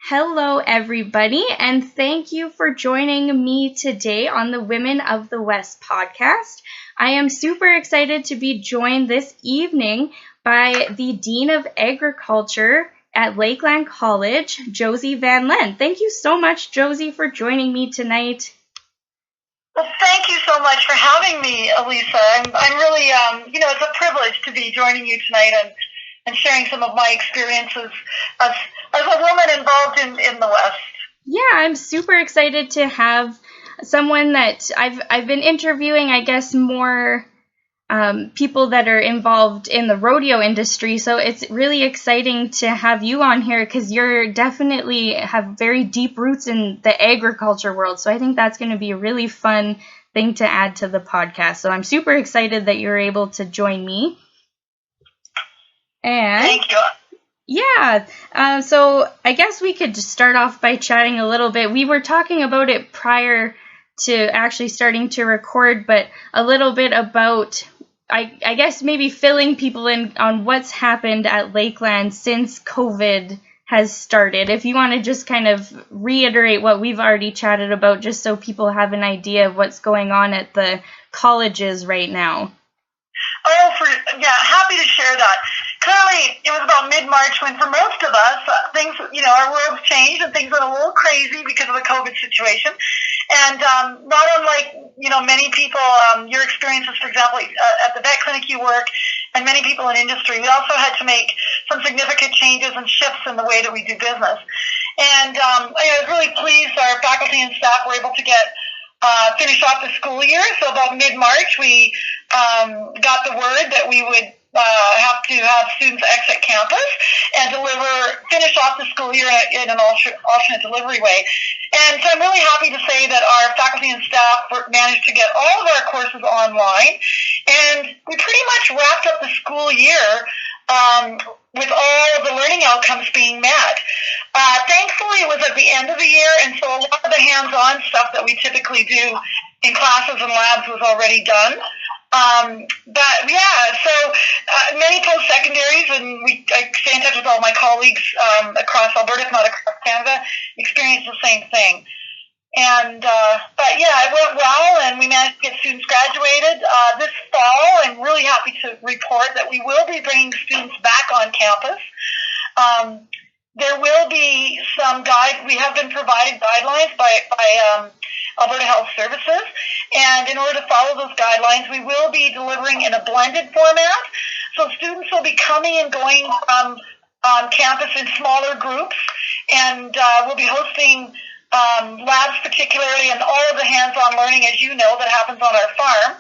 Hello, everybody, and thank you for joining me today on the Women of the West podcast. I am super excited to be joined this evening by the Dean of Agriculture at Lakeland College, Josie Van Lent. Thank you so much, Josie, for joining me tonight. Well, thank you so much for having me, Elisa. I'm really, it's a privilege to be joining you tonight and sharing some of my experiences as a woman involved in the West. Yeah, I'm super excited to have someone that I've been interviewing, I guess, more people that are involved in the rodeo industry. So it's really exciting to have you on here because you're definitely have very deep roots in the agriculture world. So I think that's going to be a really fun thing to add to the podcast. So I'm super excited that you're able to join me. And thank you. Yeah, so I guess we could just start off by chatting a little bit. We were talking about it prior to actually starting to record, but a little bit about, I guess, maybe filling people in on what's happened at Lakeland since COVID has started. If you want to just kind of reiterate what we've already chatted about, just so people have an idea of what's going on at the colleges right now. Happy to share that. Clearly, it was about mid-March when, for most of us, things, our world's changed and things went a little crazy because of the COVID situation. And not unlike, many people, your experiences, for example, at the vet clinic you work, and many people in industry, we also had to make some significant changes and shifts in the way that we do business. And I was really pleased our faculty and staff were able to finish off the school year. So about mid-March, we got the word that we would have to have students exit campus and finish off the school year in an alternate delivery way. And so I'm really happy to say that our faculty and staff managed to get all of our courses online, and we pretty much wrapped up the school year with all of the learning outcomes being met. Thankfully, it was at the end of the year, and so a lot of the hands-on stuff that we typically do in classes and labs was already done. So many post-secondaries, and I stay in touch with all my colleagues across Alberta, if not across Canada, experienced the same thing. And, it went well, and we managed to get students graduated this fall. I'm really happy to report that we will be bringing students back on campus. There will be we have been provided guidelines by Alberta Health Services, and in order to follow those guidelines, we will be delivering in a blended format. So students will be coming and going from campus in smaller groups, and we'll be hosting labs particularly, and all of the hands-on learning, as you know, that happens on our farm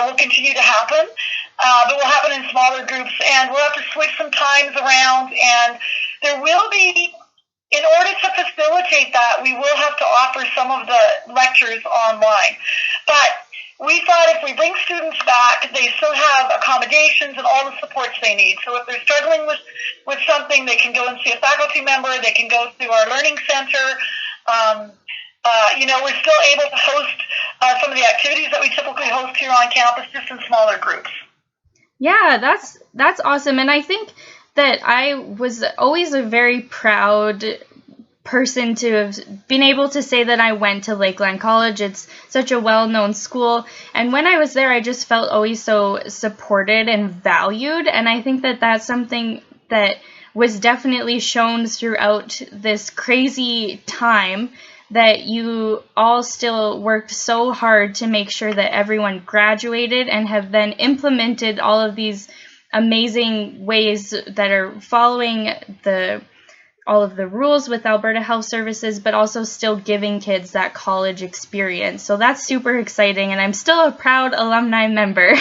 will continue to happen, but will happen in smaller groups, and we'll have to switch some times around, and there will be, in order to facilitate that, we will have to offer some of the lectures online. But we thought if we bring students back, they still have accommodations and all the supports they need. So if they're struggling with something, they can go and see a faculty member, they can go through our learning center. We're still able to host some of the activities that we typically host here on campus, just in smaller groups. Yeah, that's awesome. And I think that I was always a very proud person to have been able to say that I went to Lakeland College. It's such a well-known school. And when I was there, I just felt always so supported and valued. And I think that that's something that was definitely shown throughout this crazy time, that you all still worked so hard to make sure that everyone graduated and have then implemented all of these amazing ways that are following all of the rules with Alberta Health Services, but also still giving kids that college experience. So that's super exciting, and I'm still a proud alumni member.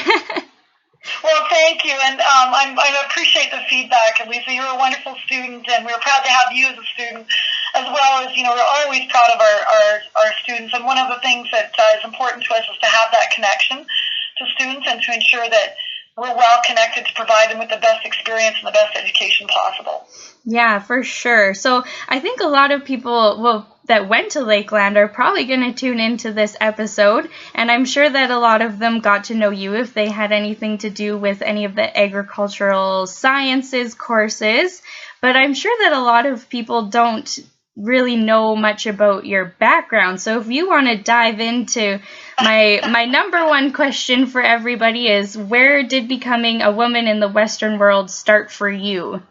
Well, thank you, and I appreciate the feedback, Lisa. You're a wonderful student, and we're proud to have you as a student, as well as, we're always proud of our students, and one of the things that is important to us is to have that connection to students and to ensure that we're well connected to provide them with the best experience and the best education possible. Yeah, for sure. So I think a lot of people, that went to Lakeland are probably going to tune into this episode, and I'm sure that a lot of them got to know you if they had anything to do with any of the agricultural sciences courses, but I'm sure that a lot of people don't really know much about your background. So if you want to dive into my number one question for everybody is, where did becoming a woman in the Western world start for you?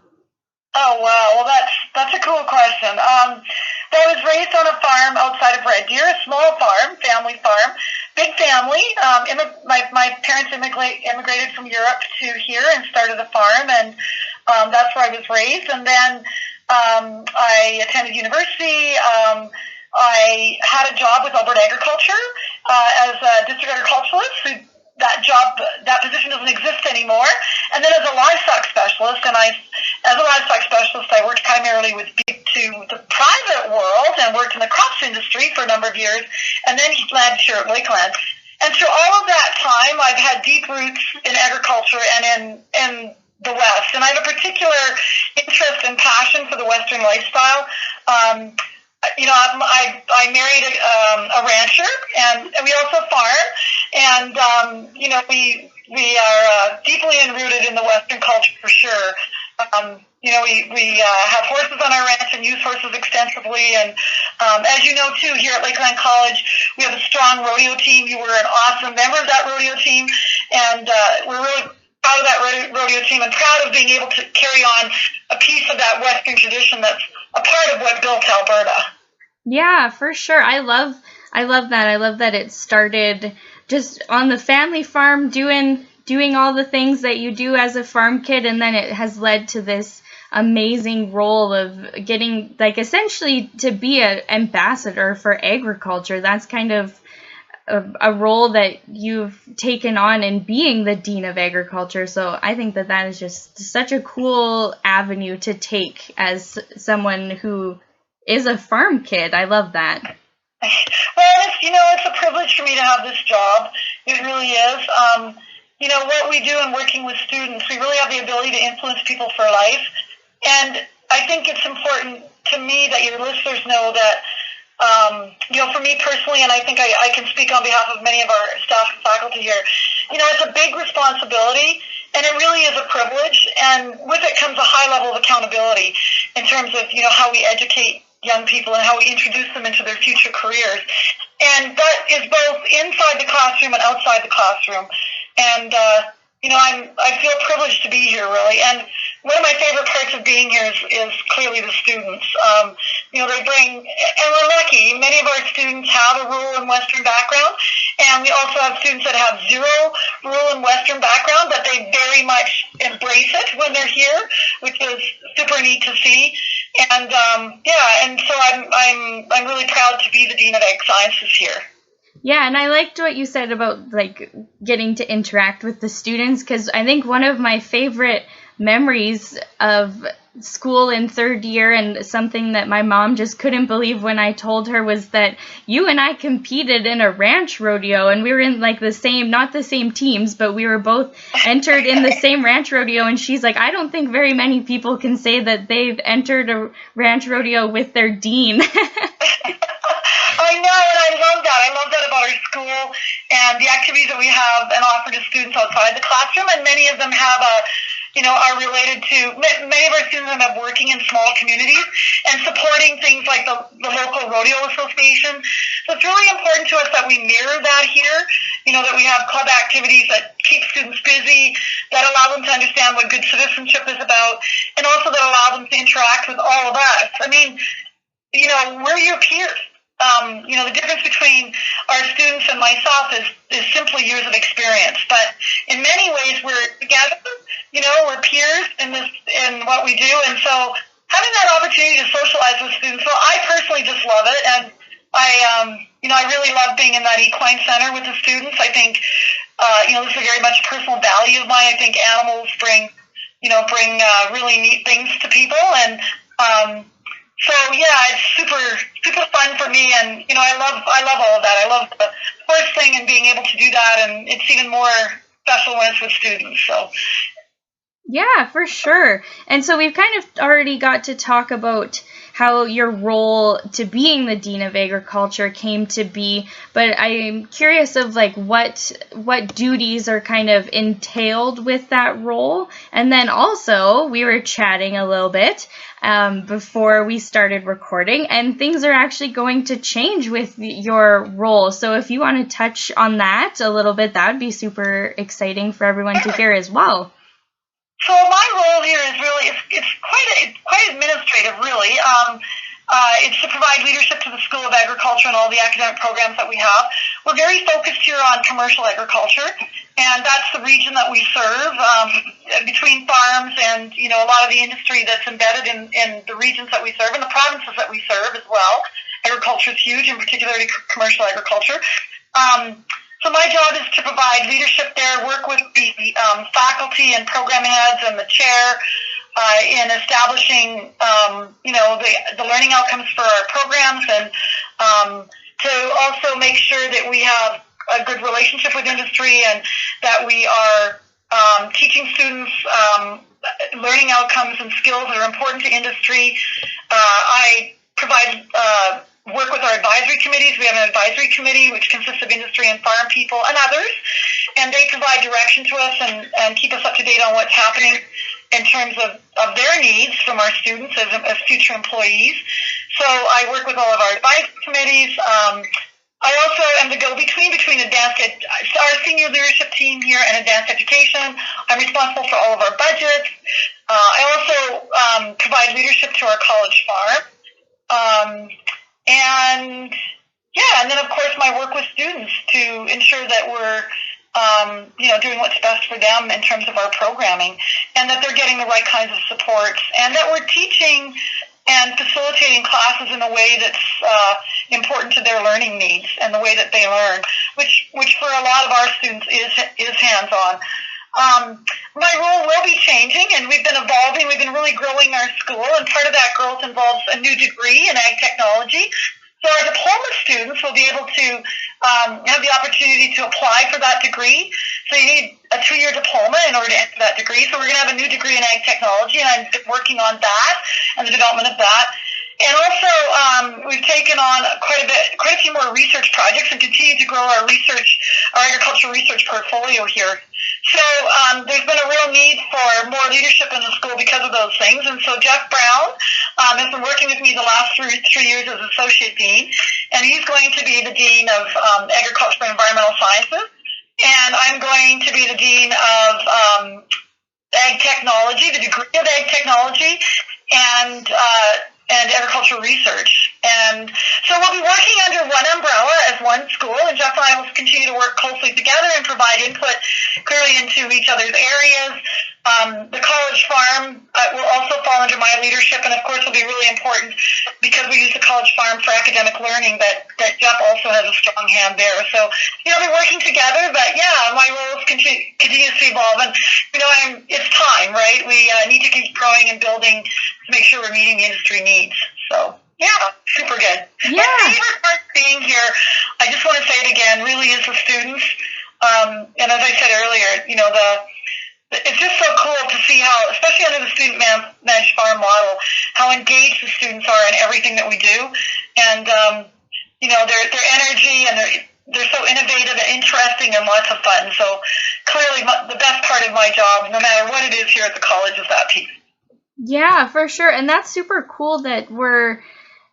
Oh, wow. Well, that's a cool question. I was raised on a farm outside of Red Deer, a small farm, family farm, big family. My parents immigrated from Europe to here and started a farm, and that's where I was raised. And then I attended university. I had a job with Alberta Agriculture as a district agriculturalist. That position doesn't exist anymore. And then as a livestock specialist, I worked primarily with to the private world and worked in the crops industry for a number of years, and then landed here at Lakeland. And through all of that time, I've had deep roots in agriculture and in the West, and I have a particular interest and passion for the Western lifestyle. I married a rancher, and we also farm, and we are deeply enrooted in the Western culture for sure. We have horses on our ranch and use horses extensively, and as you know too, here at Lakeland College, we have a strong rodeo team. You were an awesome member of that rodeo team, and we're really proud of that rodeo team and proud of being able to carry on a piece of that Western tradition that's a part of what built Alberta. Yeah, for sure. I love that. I love that it started just on the family farm doing all the things that you do as a farm kid, and then it has led to this amazing role of getting, like, essentially to be an ambassador for agriculture. That's kind of a role that you've taken on in being the Dean of Agriculture. So I think that is just such a cool avenue to take as someone who is a farm kid. I love that. Well, it's a privilege for me to have this job. It really is. What we do in working with students, we really have the ability to influence people for life. And I think it's important to me that your listeners know that, for me personally, and I think I can speak on behalf of many of our staff and faculty here, it's a big responsibility, and it really is a privilege. And with it comes a high level of accountability in terms of, how we educate young people and how we introduce them into their future careers. And that is both inside the classroom and outside the classroom. And, I feel privileged to be here, really. And one of my favorite parts of being here is clearly the students. They bring, and we're lucky, many of our students have a rural and Western background, and we also have students that have zero rural and Western background, but they very much embrace it when they're here, which is super neat to see. And, and so I'm really proud to be the Dean of Ag Sciences here. Yeah, and I liked what you said about, like, getting to interact with the students, because I think one of my favorite memories of school in third year, and something that my mom just couldn't believe when I told her, was that you and I competed in a ranch rodeo, and we were in, like, not the same teams, but we were both entered in the same ranch rodeo, and she's like, I don't think very many people can say that they've entered a ranch rodeo with their dean. I know, and I love that. I love that about our school and the activities that we have and offer to students outside the classroom, and many of them have are related to, many of our students end up working in small communities and supporting things like the local rodeo association. So it's really important to us that we mirror that here, that we have club activities that keep students busy, that allow them to understand what good citizenship is about, and also that allow them to interact with all of us. I mean, we're your peers. The difference between our students and myself is simply years of experience. But in many ways, we're together. We're peers in what we do, and so having that opportunity to socialize with students. So I personally just love it, and I really love being in that equine center with the students. I think this is very much a personal value of mine. I think animals bring really neat things to people, and so yeah, it's super fun for me, and I love all of that. I love the horse thing and being able to do that, and it's even more special when it's with students. So Yeah, for sure. And so we've kind of already got to talk about how your role to being the Dean of Agriculture came to be, but I'm curious of like what duties are kind of entailed with that role. And then also we were chatting a little bit before we started recording, and things are actually going to change with your role. So if you want to touch on that a little bit, that would be super exciting for everyone to hear as well. So my role here is really it's quite administrative, really. It's to provide leadership to the School of Agriculture and all the academic programs that we have. We're very focused here on commercial agriculture, and that's the region that we serve, between farms and a lot of the industry that's embedded in the regions that we serve and the provinces that we serve as well. Agriculture is huge, in particularly commercial agriculture. So my job is to provide leadership there, work with the faculty and program heads and the chair in establishing, the learning outcomes for our programs, and to also make sure that we have a good relationship with industry and that we are teaching students learning outcomes and skills that are important to industry. I provide work with our advisory committees. We have an advisory committee which consists of industry and farm people and others, and they provide direction to us and keep us up to date on what's happening in terms of their needs from our students as future employees. So I work with all of our advisory committees. I also am the go-between between our senior leadership team here and advanced education. I'm responsible for all of our budgets. I also provide leadership to our college farm. And then of course my work with students to ensure that we're, doing what's best for them in terms of our programming, and that they're getting the right kinds of supports, and that we're teaching and facilitating classes in a way that's important to their learning needs and the way that they learn, which for a lot of our students is hands-on. My role will be changing, and we've been evolving. We've been really growing our school, and part of that growth involves a new degree in ag technology. So our diploma students will be able to have the opportunity to apply for that degree. So you need a 2-year diploma in order to enter that degree. So we're going to have a new degree in ag technology, and I've been working on that and the development of that. And also, we've taken on quite a few more research projects and continue to grow our agricultural research portfolio here. So there's been a real need for more leadership in the school because of those things. And so Jeff Brown has been working with me the last 3 years as associate dean, and he's going to be the dean of agriculture and environmental sciences, and I'm going to be the dean of ag technology, the degree of ag technology, and agricultural research. And so we'll be working under one umbrella as one school, and Jeff and I will continue to work closely together and provide input clearly into each other's areas. The college farm will also fall under my leadership, and of course will be really important because we use the college farm for academic learning, that Jeff also has a strong hand there. So, we're working together, but my roles continues to evolve, and, it's time, right? We need to keep growing and building to make sure we're meeting the industry needs. So, super good. Yeah. My favorite part of being here, I just want to say it again, really is the students. And as I said earlier, it's just so cool to see how, especially under the student managed farm model, how engaged the students are in everything that we do. And, their energy, and they're so innovative and interesting and lots of fun. So clearly the best part of my job, no matter what it is here at the college, is that piece. Yeah, for sure. And that's super cool that we're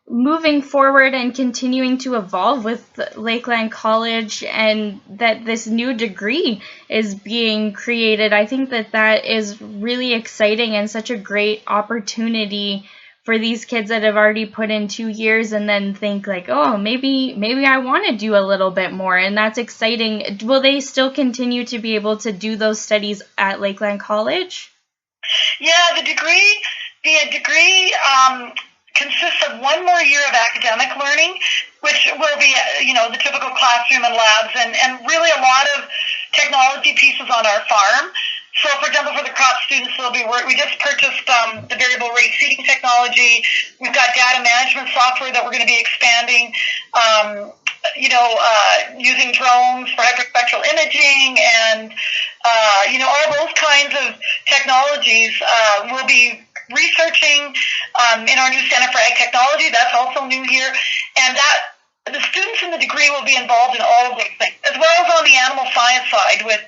moving forward and continuing to evolve with Lakeland College, and that this new degree is being created. I think that is really exciting and such a great opportunity for these kids that have already put in 2 years and then think like, oh, maybe I want to do a little bit more. And that's exciting. Will they still continue to be able to do those studies at Lakeland College? Yeah, the degree consists of 1 more year of academic learning, which will be, the typical classroom and labs, and really a lot of technology pieces on our farm. So, for example, for the crop students, we just purchased the variable rate seeding technology. We've got data management software that we're going to be expanding. using drones for hyperspectral imaging and, all those kinds of technologies. We'll be researching in our new Center for Ag Technology. That's also new here. And the students in the degree will be involved in all of those things, as well as on the animal science side with,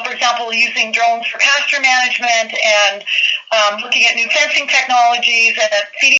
for example, using drones for pasture management and looking at new fencing technologies and feeding